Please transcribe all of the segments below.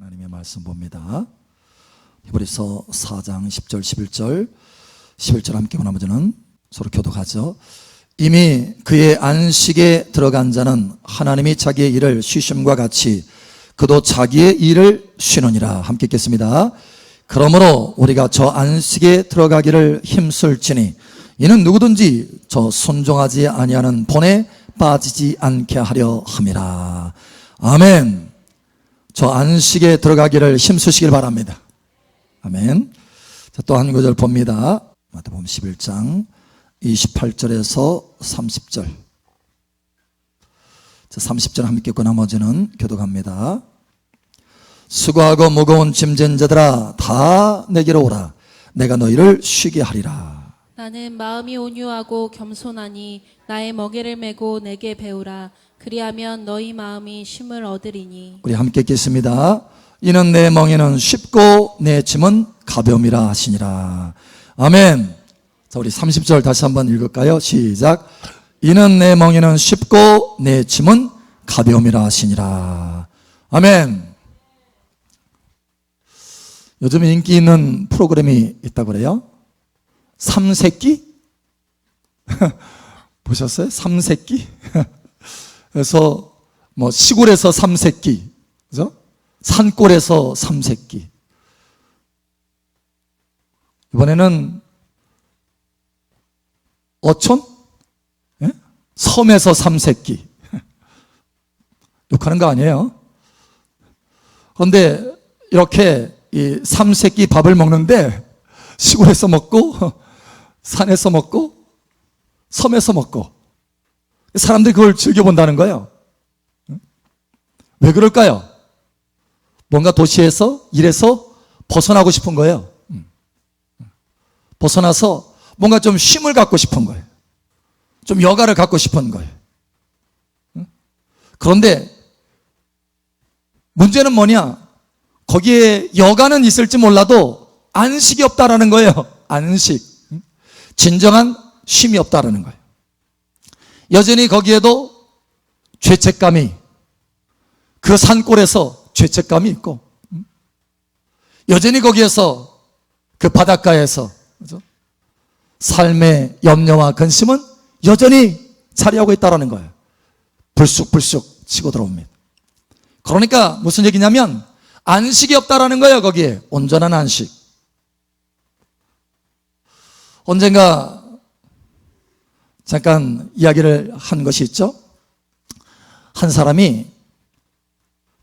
하나님의 말씀 봅니다. 히브리서 4장 10절 11절 함께 보나 나머지는 서로 교독하죠. 이미 그의 안식에 들어간 자는 하나님이 자기의 일을 쉬심과 같이 그도 자기의 일을 쉬느니라. 함께 읽겠습니다. 그러므로 우리가 저 안식에 들어가기를 힘쓸지니 이는 누구든지 저 순종하지 아니하는 본에 빠지지 않게 하려 함이라. 아멘. 저 안식에 들어가기를 힘쓰시길 바랍니다. 아멘. 자, 또 한 구절 봅니다. 마태복음 11장 28절에서 30절. 자, 30절 함께 읽고 나머지는 교독합니다. 수고하고 무거운 짐진 자들아 다 내게로 오라. 내가 너희를 쉬게 하리라. 나는 마음이 온유하고 겸손하니 나의 멍에를 메고 내게 배우라. 그리하면 너희 마음이 쉼을 얻으리니. 우리 함께 읽겠습니다. 이는 내 멍에는 쉽고 내 짐은 가벼움이라 하시니라. 아멘. 자, 우리 30절 다시 한번 읽을까요? 시작. 이는 내 멍에는 쉽고 내 짐은 가벼움이라 하시니라. 아멘. 요즘 인기 있는 프로그램이 있다고 그래요. 삼새끼? 보셨어요? 삼새끼? 그래서 뭐 시골에서 삼새끼, 그죠? 산골에서 삼새끼. 이번에는 어촌? 예? 섬에서 삼새끼. 욕하는 거 아니에요. 그런데 이렇게 이 삼새끼 밥을 먹는데 시골에서 먹고 산에서 먹고 섬에서 먹고 사람들이 그걸 즐겨본다는 거예요. 왜 그럴까요? 뭔가 도시에서 일해서 벗어나고 싶은 거예요. 벗어나서 뭔가 좀 쉼을 갖고 싶은 거예요. 좀 여가를 갖고 싶은 거예요. 그런데 문제는 뭐냐? 거기에 여가는 있을지 몰라도 안식이 없다라는 거예요. 안식. 진정한 쉼이 없다라는 거예요. 여전히 거기에도 죄책감이, 그 산골에서 죄책감이 있고, 여전히 거기에서 그 바닷가에서, 그죠? 삶의 염려와 근심은 여전히 자리하고 있다라는 거예요. 불쑥불쑥 치고 들어옵니다. 그러니까 무슨 얘기냐면 안식이 없다라는 거예요. 거기에 온전한 안식. 언젠가 잠깐 이야기를 한 것이 있죠. 한 사람이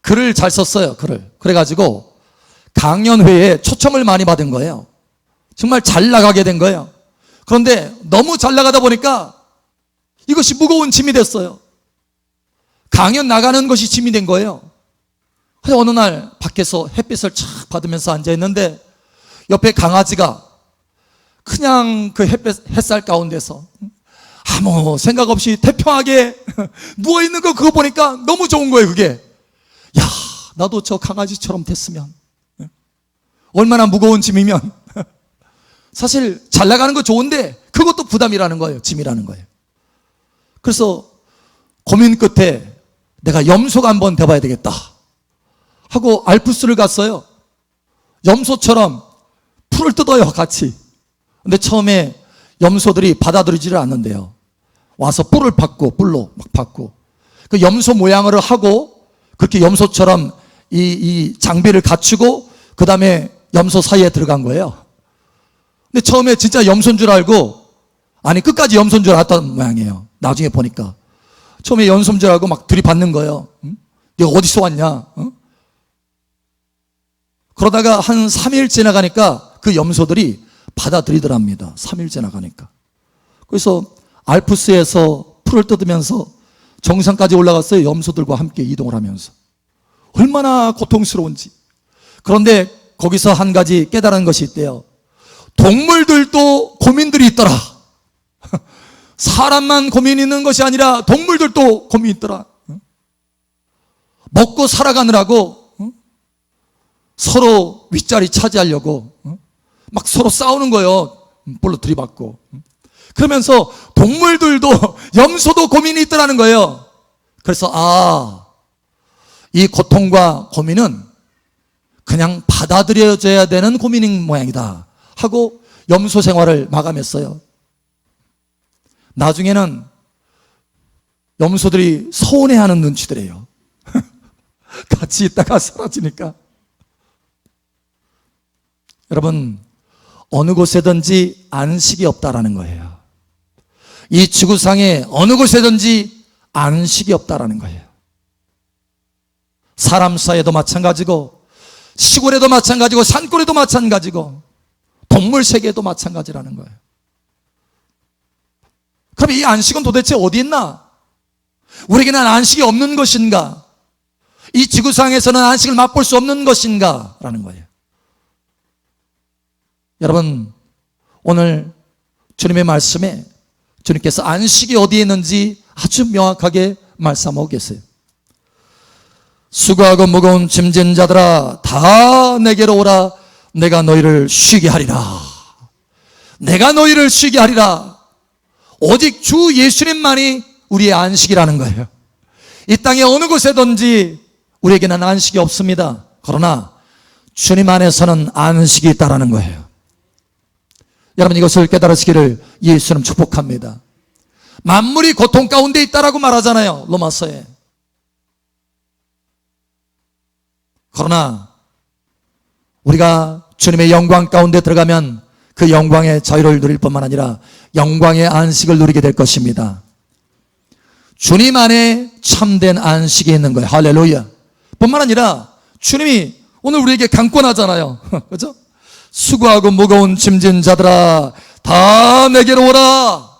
글을 잘 썼어요. 글을. 그래가지고 강연회에 초청을 많이 받은 거예요. 정말 잘 나가게 된 거예요. 그런데 너무 잘 나가다 보니까 이것이 무거운 짐이 됐어요. 강연 나가는 것이 짐이 된 거예요. 그래서 어느 날 밖에서 햇빛을 착 받으면서 앉아있는데 옆에 강아지가 그냥 그 햇살 가운데서 아무 생각 없이 태평하게 누워있는 거 그거 보니까 너무 좋은 거예요. 그게 야, 나도 저 강아지처럼 됐으면, 얼마나 무거운 짐이면. 사실 잘 나가는 거 좋은데 그것도 부담이라는 거예요. 짐이라는 거예요. 그래서 고민 끝에 내가 염소가 한번 돼봐야 되겠다 하고 알프스를 갔어요. 염소처럼 풀을 뜯어요, 같이. 근데 처음에 염소들이 받아들이지를 않는데요. 와서 뿔을 받고, 뿔로 막 받고, 그 염소 모양을 하고, 그렇게 염소처럼 이 장비를 갖추고, 그 다음에 염소 사이에 들어간 거예요. 근데 처음에 진짜 염소인 줄 알고, 아니, 끝까지 염소인 줄 알았던 모양이에요. 나중에 보니까. 처음에 염소인 줄 알고 막 들이받는 거예요. 응? 내가 어디서 왔냐? 응? 그러다가 한 3일 지나가니까 그 염소들이 받아들이더랍니다. 3일 지나가니까. 그래서 알프스에서 풀을 뜯으면서 정상까지 올라갔어요. 염소들과 함께 이동을 하면서. 얼마나 고통스러운지. 그런데 거기서 한 가지 깨달은 것이 있대요. 동물들도 고민들이 있더라. 사람만 고민이 있는 것이 아니라 동물들도 고민이 있더라. 먹고 살아가느라고 서로 윗자리 차지하려고 막 서로 싸우는 거예요. 볼로 들이받고. 그러면서 동물들도, 염소도 고민이 있더라는 거예요. 그래서 이 고통과 고민은 그냥 받아들여져야 되는 고민인 모양이다 하고 염소 생활을 마감했어요. 나중에는 염소들이 서운해하는 눈치들이에요. 같이 있다가 사라지니까. 여러분, 어느 곳에든지 안식이 없다라는 거예요. 이 지구상에 어느 곳에든지 안식이 없다라는 거예요. 사람 사이에도 마찬가지고, 시골에도 마찬가지고, 산골에도 마찬가지고, 동물 세계에도 마찬가지라는 거예요. 그럼 이 안식은 도대체 어디 있나? 우리에게는 안식이 없는 것인가? 이 지구상에서는 안식을 맛볼 수 없는 것인가? 라는 거예요. 여러분, 오늘 주님의 말씀에 주님께서 안식이 어디에 있는지 아주 명확하게 말씀하고 계세요. 수고하고 무거운 짐진 자들아 다 내게로 오라. 내가 너희를 쉬게 하리라. 내가 너희를 쉬게 하리라. 오직 주 예수님만이 우리의 안식이라는 거예요. 이 땅의 어느 곳에든지 우리에게는 안식이 없습니다. 그러나 주님 안에서는 안식이 있다라는 거예요. 여러분, 이것을 깨달으시기를 예수님 축복합니다. 만물이 고통 가운데 있다라고 말하잖아요, 로마서에. 그러나 우리가 주님의 영광 가운데 들어가면 그 영광의 자유를 누릴 뿐만 아니라 영광의 안식을 누리게 될 것입니다. 주님 안에 참된 안식이 있는 거예요. 할렐루야. 뿐만 아니라 주님이 오늘 우리에게 강권하잖아요. 그렇죠? 수고하고 무거운 짐진 자들아 다 내게로 오라.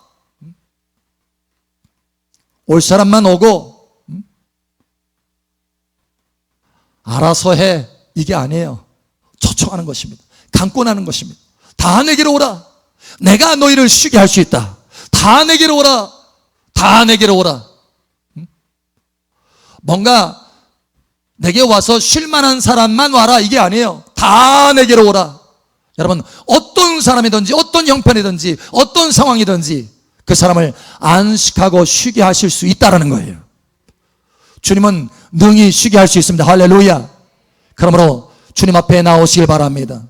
올 사람만 오고 알아서 해, 이게 아니에요. 초청하는 것입니다. 강권하는 것입니다. 다 내게로 오라. 내가 너희를 쉬게 할 수 있다. 다 내게로 오라. 다 내게로 오라. 뭔가 내게 와서 쉴 만한 사람만 와라, 이게 아니에요. 다 내게로 오라. 여러분, 어떤 사람이든지 어떤 형편이든지 어떤 상황이든지 그 사람을 안식하고 쉬게 하실 수 있다는 거예요. 주님은 능히 쉬게 할 수 있습니다. 할렐루야. 그러므로 주님 앞에 나오시길 바랍니다.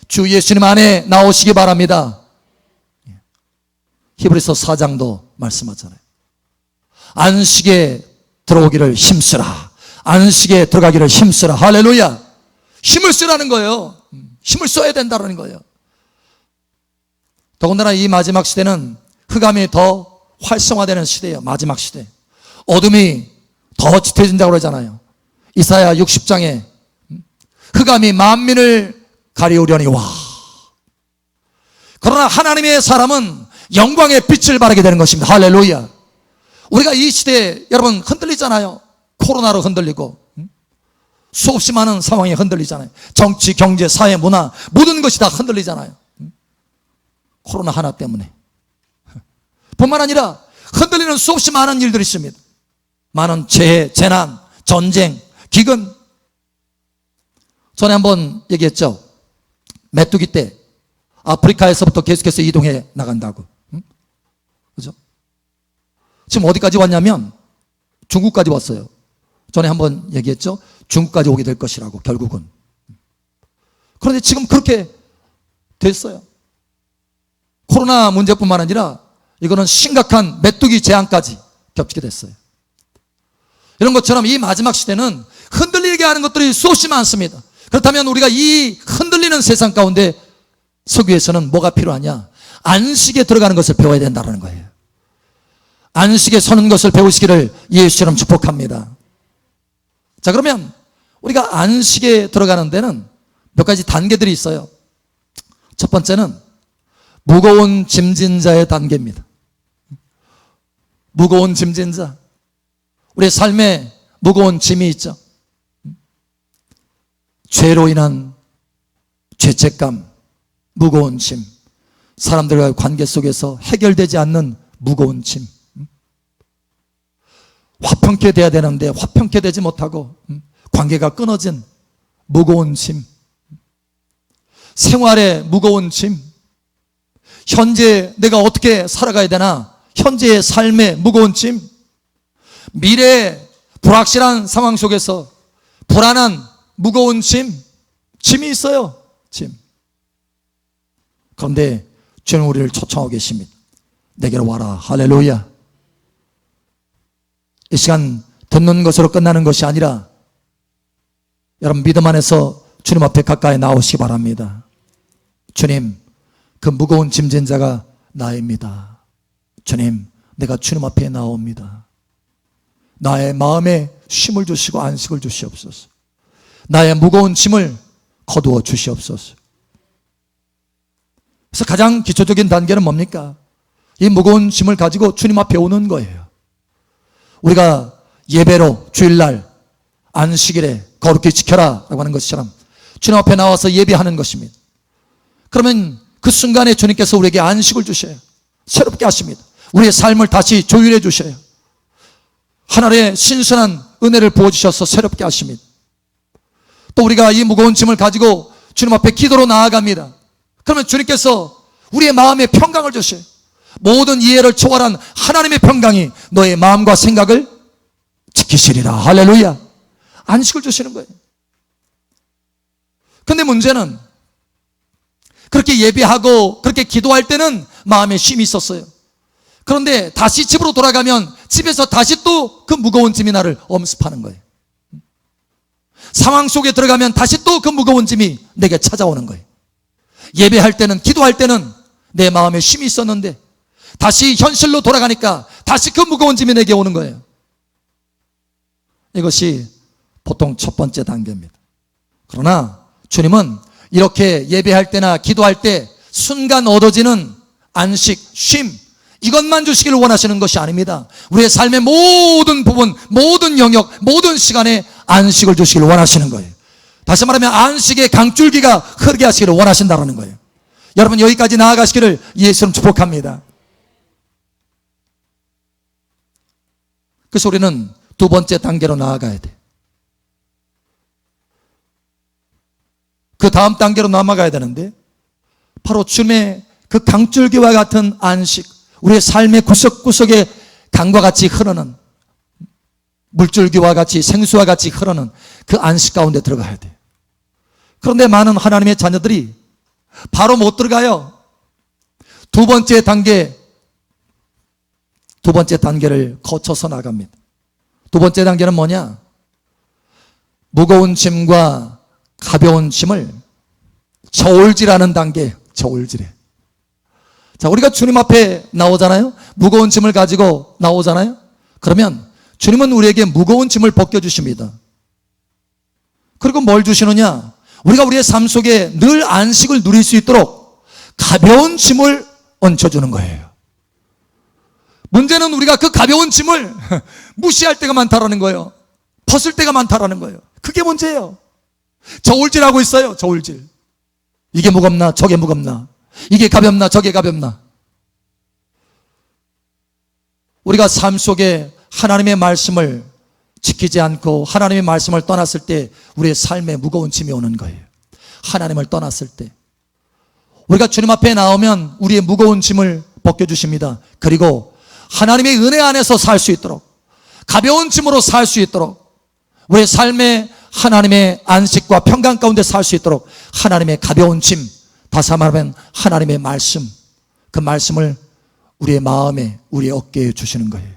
주 예수님 안에 나오시기 바랍니다. 히브리서 4장도 말씀하잖아요. 안식에 들어오기를 힘쓰라. 안식에 들어가기를 힘쓰라. 할렐루야. 힘을 쓰라는 거예요. 힘을 써야 된다는 거예요. 더군다나 이 마지막 시대는 흑암이 더 활성화되는 시대예요. 마지막 시대. 어둠이 더 짙어진다고 그러잖아요. 이사야 60장에 흑암이 만민을 가리우려니와. 그러나 하나님의 사람은 영광의 빛을 발하게 되는 것입니다. 할렐루야. 우리가 이 시대에 여러분 흔들리잖아요. 코로나로 흔들리고 수없이 많은 상황이 흔들리잖아요. 정치, 경제, 사회, 문화 모든 것이 다 흔들리잖아요. 코로나 하나 때문에. 뿐만 아니라 흔들리는 수없이 많은 일들이 있습니다. 많은 재해, 재난, 전쟁, 기근. 전에 한번 얘기했죠. 메뚜기 때 아프리카에서부터 계속해서 이동해 나간다고. 그죠? 지금 어디까지 왔냐면 중국까지 왔어요. 전에 한번 얘기했죠. 중국까지 오게 될 것이라고, 결국은. 그런데 지금 그렇게 됐어요. 코로나 문제뿐만 아니라 이거는 심각한 메뚜기 재앙까지 겹치게 됐어요. 이런 것처럼 이 마지막 시대는 흔들리게 하는 것들이 수없이 많습니다. 그렇다면 우리가 이 흔들리는 세상 가운데 서기 위해서는 뭐가 필요하냐? 안식에 들어가는 것을 배워야 된다는 거예요. 안식에 서는 것을 배우시기를 예수처럼 축복합니다. 자, 그러면 우리가 안식에 들어가는 데는 몇 가지 단계들이 있어요. 첫 번째는 무거운 짐진 자의 단계입니다. 무거운 짐진 자. 우리의 삶에 무거운 짐이 있죠. 죄로 인한 죄책감, 무거운 짐, 사람들과의 관계 속에서 해결되지 않는 무거운 짐, 화평케 돼야 되는데 화평케 되지 못하고 관계가 끊어진 무거운 짐, 생활의 무거운 짐, 현재 내가 어떻게 살아가야 되나, 현재의 삶의 무거운 짐, 미래의 불확실한 상황 속에서 불안한 무거운 짐, 짐이 있어요. 짐. 그런데 주님 우리를 초청하고 계십니다. 내게로 와라. 할렐루야. 이 시간 듣는 것으로 끝나는 것이 아니라 여러분 믿음 안에서 주님 앞에 가까이 나오시기 바랍니다. 주님, 그 무거운 짐진 자가 나입니다. 주님, 내가 주님 앞에 나옵니다. 나의 마음에 쉼을 주시고 안식을 주시옵소서. 나의 무거운 짐을 거두어 주시옵소서. 그래서 가장 기초적인 단계는 뭡니까? 이 무거운 짐을 가지고 주님 앞에 오는 거예요. 우리가 예배로 주일날 안식일에 거룩히 지켜라 라고 하는 것처럼 주님 앞에 나와서 예배하는 것입니다. 그러면 그 순간에 주님께서 우리에게 안식을 주셔요. 새롭게 하십니다. 우리의 삶을 다시 조율해 주셔요. 하늘의 신선한 은혜를 부어주셔서 새롭게 하십니다. 또 우리가 이 무거운 짐을 가지고 주님 앞에 기도로 나아갑니다. 그러면 주님께서 우리의 마음에 평강을 주셔요. 모든 이해를 초월한 하나님의 평강이 너의 마음과 생각을 지키시리라. 할렐루야. 안식을 주시는 거예요. 근데 문제는 그렇게 예배하고 그렇게 기도할 때는 마음에 쉼이 있었어요. 그런데 다시 집으로 돌아가면 집에서 다시 또 그 무거운 짐이 나를 엄습하는 거예요. 상황 속에 들어가면 다시 또 그 무거운 짐이 내게 찾아오는 거예요. 예배할 때는, 기도할 때는 내 마음에 쉼이 있었는데 다시 현실로 돌아가니까 다시 그 무거운 짐이 내게 오는 거예요. 이것이 보통 첫 번째 단계입니다. 그러나 주님은 이렇게 예배할 때나 기도할 때 순간 얻어지는 안식, 쉼, 이것만 주시기를 원하시는 것이 아닙니다. 우리의 삶의 모든 부분, 모든 영역, 모든 시간에 안식을 주시기를 원하시는 거예요. 다시 말하면 안식의 강줄기가 흐르게 하시기를 원하신다는 거예요. 여러분 여기까지 나아가시기를 예수님 축복합니다. 그래서 우리는 두 번째 단계로 나아가야 돼. 그 다음 단계로 넘어가야 되는데 바로 주님의 그 강줄기와 같은 안식, 우리의 삶의 구석구석에 강과 같이 흐르는 물줄기와 같이 생수와 같이 흐르는 그 안식 가운데 들어가야 돼. 그런데 많은 하나님의 자녀들이 바로 못 들어가요. 두 번째 단계를 거쳐서 나갑니다. 두 번째 단계는 뭐냐? 무거운 짐과 가벼운 짐을 저울질하는 단계, 저울질해. 자, 우리가 주님 앞에 나오잖아요. 무거운 짐을 가지고 나오잖아요. 그러면 주님은 우리에게 무거운 짐을 벗겨주십니다. 그리고 뭘 주시느냐? 우리가 우리의 삶 속에 늘 안식을 누릴 수 있도록 가벼운 짐을 얹혀주는 거예요. 문제는 우리가 그 가벼운 짐을 무시할 때가 많다라는 거예요. 벗을 때가 많다라는 거예요. 그게 문제예요. 저울질하고 있어요. 저울질. 이게 무겁나 저게 무겁나, 이게 가볍나 저게 가볍나. 우리가 삶 속에 하나님의 말씀을 지키지 않고 하나님의 말씀을 떠났을 때 우리의 삶에 무거운 짐이 오는 거예요. 하나님을 떠났을 때 우리가 주님 앞에 나오면 우리의 무거운 짐을 벗겨주십니다. 그리고 하나님의 은혜 안에서 살 수 있도록, 가벼운 짐으로 살 수 있도록, 우리의 삶에 하나님의 안식과 평강 가운데 살 수 있도록 하나님의 가벼운 짐, 다시 말하면 하나님의 말씀, 그 말씀을 우리의 마음에, 우리의 어깨에 주시는 거예요.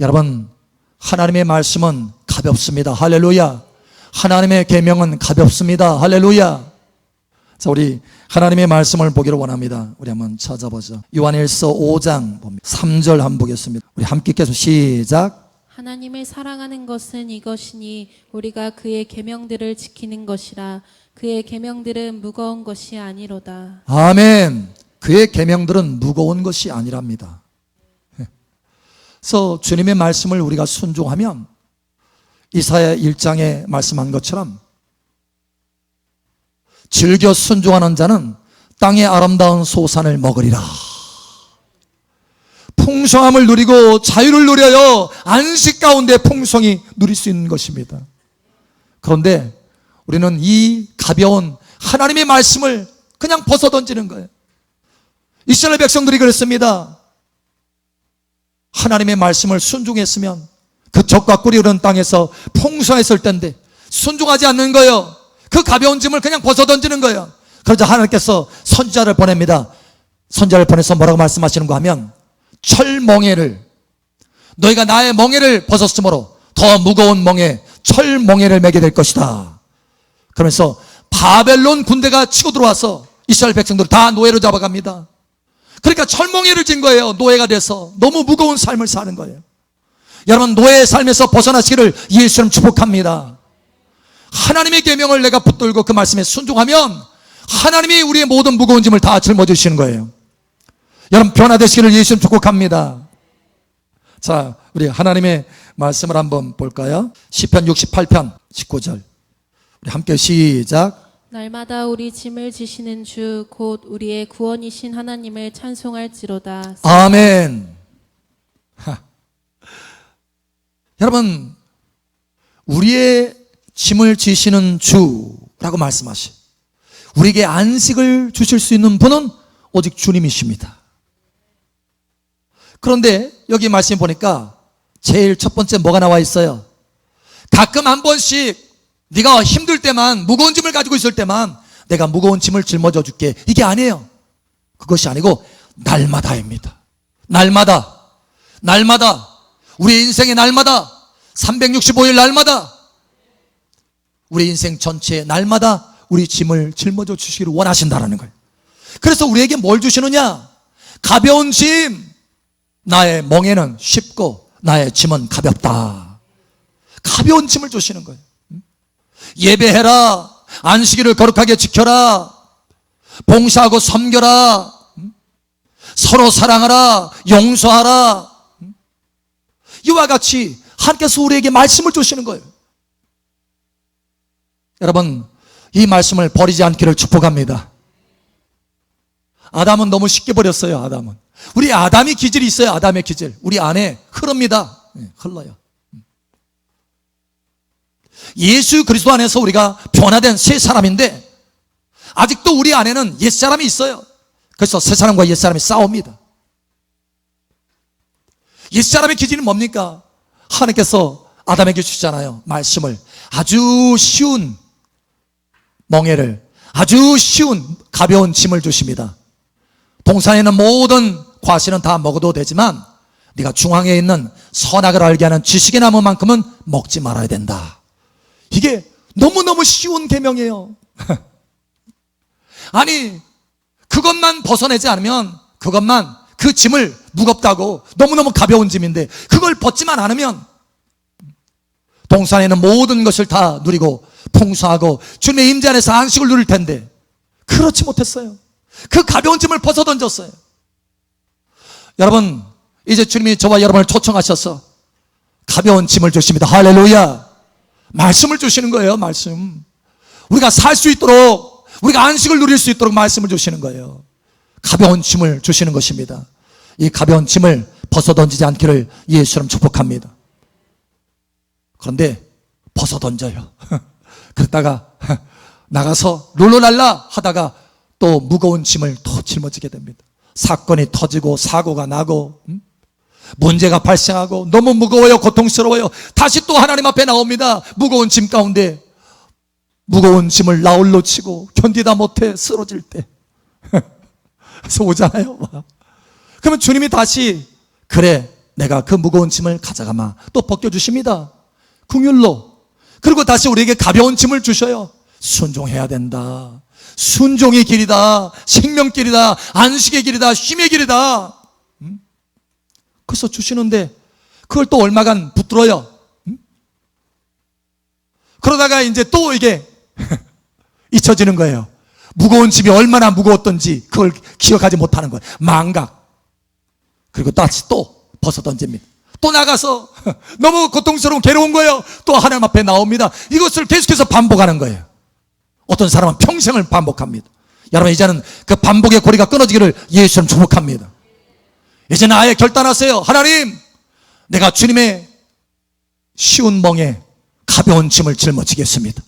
여러분, 하나님의 말씀은 가볍습니다. 할렐루야. 하나님의 계명은 가볍습니다. 할렐루야. 자, 우리 하나님의 말씀을 보기를 원합니다. 우리 한번 찾아보죠. 요한일서 5장 3절 한번 보겠습니다. 우리 함께 계속 시작. 하나님을 사랑하는 것은 이것이니 우리가 그의 계명들을 지키는 것이라. 그의 계명들은 무거운 것이 아니로다. 아멘. 그의 계명들은 무거운 것이 아니랍니다. 그래서 주님의 말씀을 우리가 순종하면 이사야 1장에 말씀한 것처럼 즐겨 순종하는 자는 땅의 아름다운 소산을 먹으리라. 풍성함을 누리고 자유를 누려요. 안식 가운데 풍성히 누릴 수 있는 것입니다. 그런데 우리는 이 가벼운 하나님의 말씀을 그냥 벗어던지는 거예요. 이스라엘 백성들이 그랬습니다. 하나님의 말씀을 순종했으면 그 적과 꿀이 흐르는 땅에서 풍성했을 텐데 순종하지 않는 거예요. 그 가벼운 짐을 그냥 벗어던지는 거예요. 그러자 하나님께서 선지자를 보냅니다. 선지자를 보내서 뭐라고 말씀하시는가 하면, 철멍에를, 너희가 나의 멍에를 벗었으므로 더 무거운 멍에, 철멍에를 매게 될 것이다. 그러면서 바벨론 군대가 치고 들어와서 이스라엘 백성들을 다 노예로 잡아갑니다. 그러니까 철멍에를 진 거예요. 노예가 돼서 너무 무거운 삶을 사는 거예요. 여러분, 노예의 삶에서 벗어나시기를 예수님 축복합니다. 하나님의 계명을 내가 붙들고 그 말씀에 순종하면 하나님이 우리의 모든 무거운 짐을 다 짊어지시는 거예요. 여러분, 변화되시기를 예수님 축복합니다. 자, 우리 하나님의 말씀을 한번 볼까요? 시편 68편 19절 우리 함께 시작. 날마다 우리 짐을 지시는 주 곧 우리의 구원이신 하나님을 찬송할지로다. 아멘. 여러분, 우리의 짐을 지시는 주라고 말씀하시. 우리에게 안식을 주실 수 있는 분은 오직 주님이십니다. 그런데 여기 말씀 보니까 제일 첫 번째 뭐가 나와 있어요? 가끔 한 번씩 네가 힘들 때만, 무거운 짐을 가지고 있을 때만 내가 무거운 짐을 짊어져 줄게. 이게 아니에요. 그것이 아니고 날마다입니다. 날마다 우리 인생의 날마다 365일 날마다 우리 인생 전체의 날마다 우리 짐을 짊어져 주시기를 원하신다라는 거예요. 그래서 우리에게 뭘 주시느냐? 가벼운 짐. 나의 멍에는 쉽고 나의 짐은 가볍다. 가벼운 짐을 주시는 거예요. 예배해라. 안식일을 거룩하게 지켜라. 봉사하고 섬겨라. 서로 사랑하라. 용서하라. 이와 같이 하나님께서 우리에게 말씀을 주시는 거예요. 여러분, 이 말씀을 버리지 않기를 축복합니다. 아담은 너무 쉽게 버렸어요. 아담은. 우리 아담이 기질이 있어요. 아담의 기질. 우리 안에 흐릅니다. 흘러요. 예수 그리스도 안에서 우리가 변화된 새 사람인데 아직도 우리 안에는 옛사람이 있어요. 그래서 새 사람과 옛사람이 싸웁니다. 옛사람의 기질은 뭡니까? 하나님께서 아담에게 주시잖아요. 말씀을. 아주 쉬운 멍에를, 아주 쉬운 가벼운 짐을 주십니다. 동산에는 모든 과실은 다 먹어도 되지만 네가 중앙에 있는 선악을 알게 하는 지식의 나무만큼은 먹지 말아야 된다. 이게 너무너무 쉬운 계명이에요. 아니, 그것만 벗어내지 않으면, 그것만, 그 짐을 무겁다고, 너무너무 가벼운 짐인데 그걸 벗지만 않으면 동산에는 모든 것을 다 누리고 풍성하고 주님의 임재 안에서 안식을 누릴 텐데 그렇지 못했어요. 그 가벼운 짐을 벗어 던졌어요. 여러분, 이제 주님이 저와 여러분을 초청하셔서 가벼운 짐을 주십니다. 할렐루야. 말씀을 주시는 거예요. 말씀. 우리가 살 수 있도록, 우리가 안식을 누릴 수 있도록 말씀을 주시는 거예요. 가벼운 짐을 주시는 것입니다. 이 가벼운 짐을 벗어 던지지 않기를 예수님 축복합니다. 그런데 벗어 던져요. 그러다가 나가서 룰루랄라 하다가 또 무거운 짐을 또 짊어지게 됩니다. 사건이 터지고 사고가 나고 문제가 발생하고 너무 무거워요. 고통스러워요. 다시 또 하나님 앞에 나옵니다. 무거운 짐 가운데 무거운 짐을 나홀로 치고 견디다 못해 쓰러질 때 그래서 오잖아요. 그러면 주님이 다시 그래 내가 그 무거운 짐을 가져가마 또 벗겨주십니다. 긍휼로. 그리고 다시 우리에게 가벼운 짐을 주셔요. 순종해야 된다. 순종의 길이다. 생명길이다. 안식의 길이다. 쉼의 길이다. 그래서 주시는데 그걸 또 얼마간 붙들어요. 그러다가 이제 또 이게 잊혀지는 거예요. 무거운 짐이 얼마나 무거웠던지 그걸 기억하지 못하는 거예요. 망각. 그리고 다시 또 벗어 던집니다. 또 나가서 너무 고통스러운 괴로운 거예요. 또 하나님 앞에 나옵니다. 이것을 계속해서 반복하는 거예요. 어떤 사람은 평생을 반복합니다. 여러분, 이제는 그 반복의 고리가 끊어지기를 예수님 축복합니다. 이제는 아예 결단하세요. 하나님, 내가 주님의 쉬운 멍에 가벼운 짐을 짊어지겠습니다.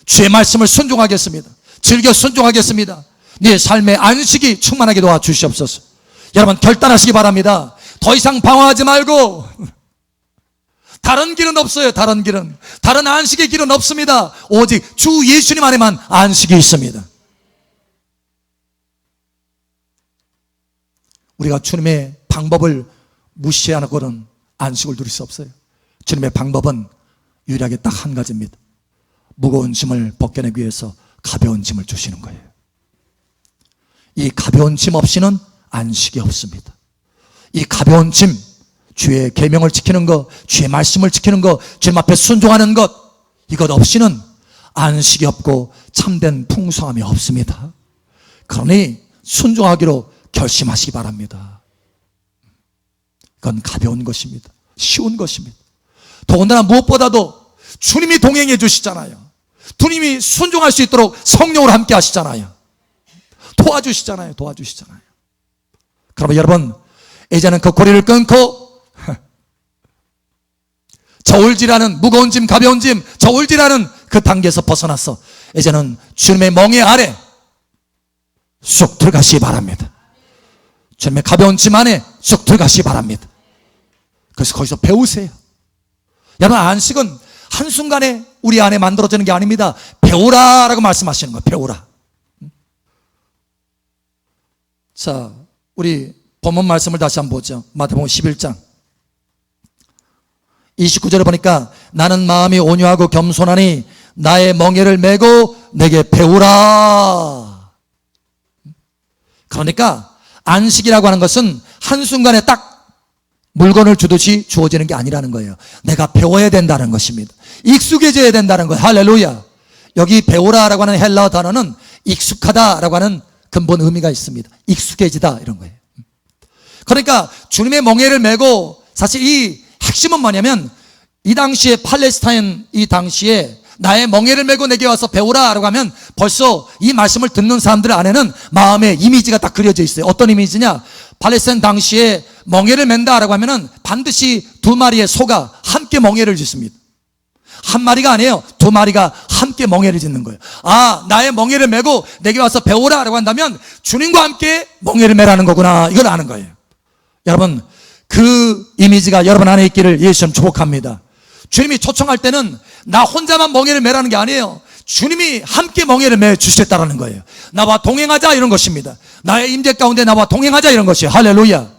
주의 말씀을 순종하겠습니다. 즐겨 순종하겠습니다. 네 삶의 안식이 충만하게 도와주시옵소서. 여러분, 결단하시기 바랍니다. 더 이상 방황하지 말고 다른 길은 없어요. 다른 길은. 다른 안식의 길은 없습니다. 오직 주 예수님 안에만 안식이 있습니다. 우리가 주님의 방법을 무시하고는 안식을 누릴 수 없어요. 주님의 방법은 유일하게 딱 한 가지입니다. 무거운 짐을 벗겨내기 위해서 가벼운 짐을 주시는 거예요. 이 가벼운 짐 없이는 안식이 없습니다. 이 가벼운 짐, 주의 계명을 지키는 것, 주의 말씀을 지키는 것, 주님 앞에 순종하는 것, 이것 없이는 안식이 없고 참된 풍성함이 없습니다. 그러니 순종하기로 결심하시기 바랍니다. 이건 가벼운 것입니다. 쉬운 것입니다. 더군다나 무엇보다도 주님이 동행해 주시잖아요. 주님이 순종할 수 있도록 성령으로 함께 하시잖아요. 도와주시잖아요. 그러면 여러분, 이제는 그 고리를 끊고 저울질하는 무거운 짐, 가벼운 짐, 저울질하는 그 단계에서 벗어나서 이제는 주님의 멍에 아래 쑥 들어가시기 바랍니다. 주님의 가벼운 짐 안에 쑥 들어가시기 바랍니다. 그래서 거기서 배우세요. 여러분, 안식은 한순간에 우리 안에 만들어지는 게 아닙니다. 배우라라고 말씀하시는 거예요. 배우라. 자, 우리 본문 말씀을 다시 한번 보죠. 마태복음 11장 29절에 보니까 나는 마음이 온유하고 겸손하니 나의 멍에를 메고 내게 배우라. 그러니까 안식이라고 하는 것은 한순간에 딱 물건을 주듯이 주어지는 게 아니라는 거예요. 내가 배워야 된다는 것입니다. 익숙해져야 된다는 거예요. 할렐루야. 여기 배우라라고 하는 헬라어 단어는 익숙하다라고 하는 근본 의미가 있습니다. 익숙해지다 이런 거예요. 그러니까 주님의 멍에를 메고, 사실 이 핵심은 뭐냐면 이 당시에 팔레스타인 이 당시에 나의 멍에를 메고 내게 와서 배우라라고 하면 벌써 이 말씀을 듣는 사람들 안에는 마음의 이미지가 딱 그려져 있어요. 어떤 이미지냐? 팔레스타인 당시에 멍에를 맨다라고 하면은 반드시 두 마리의 소가 함께 멍에를 짓습니다. 한 마리가 아니에요. 두 마리가 함께 멍에를 짓는 거예요. 아, 나의 멍에를 메고 내게 와서 배우라라고 한다면 주님과 함께 멍에를 메라는 거구나, 이걸 아는 거예요. 여러분, 그 이미지가 여러분 안에 있기를 예수님 축복합니다. 주님이 초청할 때는 나 혼자만 멍에를 메라는 게 아니에요. 주님이 함께 멍에를 매 주시겠다라는 거예요. 나와 동행하자 이런 것입니다. 나의 임재 가운데 나와 동행하자 이런 것이에요. 할렐루야.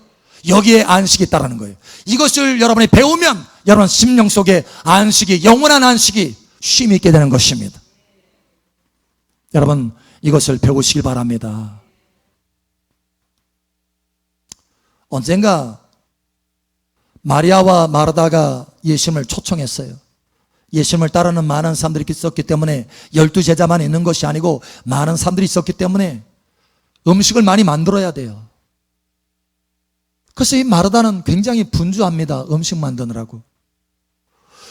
여기에 안식이 있다라는 거예요. 이것을 여러분이 배우면 여러분 심령 속에 안식이, 영원한 안식이 쉼이 있게 되는 것입니다. 여러분, 이것을 배우시길 바랍니다. 언젠가 마리아와 마르다가 예수님을 초청했어요. 예수님을 따르는 많은 사람들이 있었기 때문에 12제자만 있는 것이 아니고 많은 사람들이 있었기 때문에 음식을 많이 만들어야 돼요. 그래서 이 마르다는 굉장히 분주합니다. 음식 만드느라고.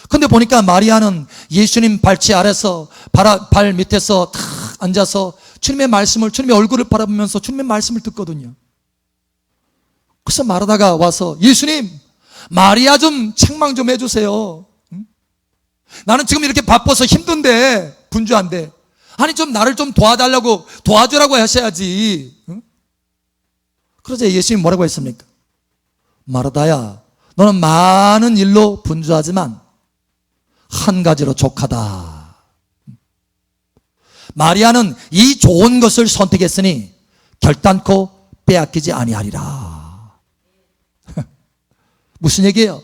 근데 보니까 마리아는 예수님 발치 아래서 발 밑에서 탁 앉아서 주님의 말씀을, 주님의 얼굴을 바라보면서 주님의 말씀을 듣거든요. 그래서 마르다가 와서 예수님, 마리아 좀 책망 좀 해주세요. 나는 지금 이렇게 바빠서 힘든데, 분주한데, 아니 좀 나를 좀 도와달라고, 도와주라고 하셔야지. 그러자 예수님이 뭐라고 했습니까? 마르다야, 너는 많은 일로 분주하지만 한 가지로 족하다. 마리아는 이 좋은 것을 선택했으니 결단코 빼앗기지 아니하리라. 무슨 얘기예요?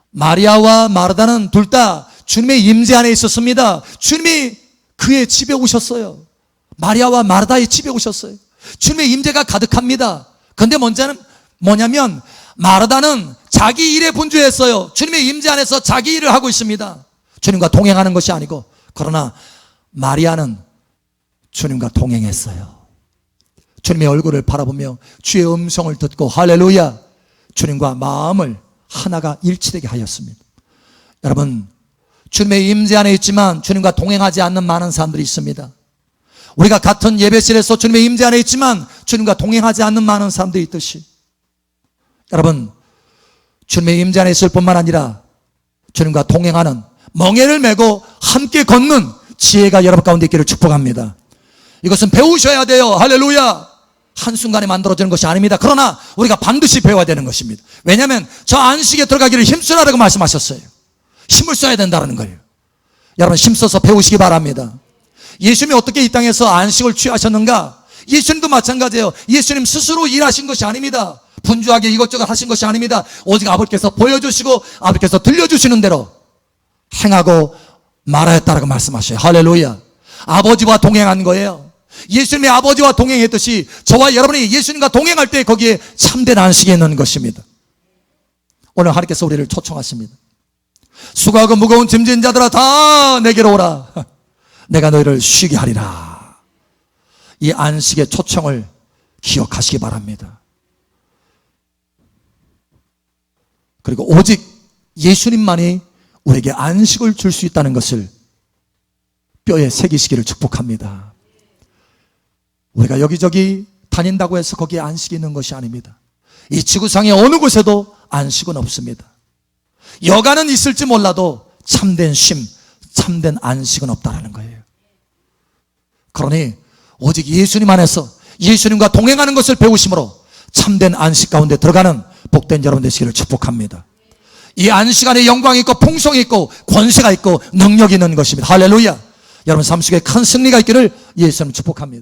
마리아와 마르다는 둘 다 주님의 임재 안에 있었습니다. 주님이 그의 집에 오셨어요. 마리아와 마르다의 집에 오셨어요. 주님의 임재가 가득합니다. 그런데 뭐냐면 마르다는 자기 일에 분주했어요. 주님의 임재 안에서 자기 일을 하고 있습니다. 주님과 동행하는 것이 아니고. 그러나 마리아는 주님과 동행했어요. 주님의 얼굴을 바라보며 주의 음성을 듣고 할렐루야, 주님과 마음을 하나가 일치되게 하였습니다. 여러분, 주님의 임재 안에 있지만 주님과 동행하지 않는 많은 사람들이 있습니다. 우리가 같은 예배실에서 주님의 임재 안에 있지만 주님과 동행하지 않는 많은 사람들이 있듯이, 여러분, 주님의 임재 안에 있을 뿐만 아니라 주님과 동행하는, 멍에를 메고 함께 걷는 지혜가 여러분 가운데 있기를 축복합니다. 이것은 배우셔야 돼요. 할렐루야. 한순간에 만들어지는 것이 아닙니다. 그러나 우리가 반드시 배워야 되는 것입니다. 왜냐하면 저 안식에 들어가기를 힘쓰라고 말씀하셨어요. 힘을 써야 된다는 거예요. 여러분 힘써서 배우시기 바랍니다. 예수님이 어떻게 이 땅에서 안식을 취하셨는가? 예수님도 마찬가지예요. 예수님 스스로 일하신 것이 아닙니다. 분주하게 이것저것 하신 것이 아닙니다. 오직 아버지께서 보여주시고 아버지께서 들려주시는 대로 행하고 말하였다라고 말씀하셔요. 할렐루야. 아버지와 동행한 거예요. 예수님이 아버지와 동행했듯이 저와 여러분이 예수님과 동행할 때 거기에 참된 안식이 있는 것입니다. 오늘 하나님께서 우리를 초청하십니다. 수고하고 무거운 짐진 자들아 다 내게로 오라. 내가 너희를 쉬게 하리라. 이 안식의 초청을 기억하시기 바랍니다. 그리고 오직 예수님만이 우리에게 안식을 줄 수 있다는 것을 뼈에 새기시기를 축복합니다. 우리가 여기저기 다닌다고 해서 거기에 안식이 있는 것이 아닙니다. 이 지구상의 어느 곳에도 안식은 없습니다. 여가는 있을지 몰라도 참된 쉼, 참된 안식은 없다라는 거예요. 그러니 오직 예수님 안에서 예수님과 동행하는 것을 배우심으로 참된 안식 가운데 들어가는 복된 여러분 되시기를 축복합니다. 이 안식 안에 영광이 있고 풍성이 있고 권세가 있고 능력이 있는 것입니다. 할렐루야. 여러분 삶 속에 큰 승리가 있기를 예수님 축복합니다.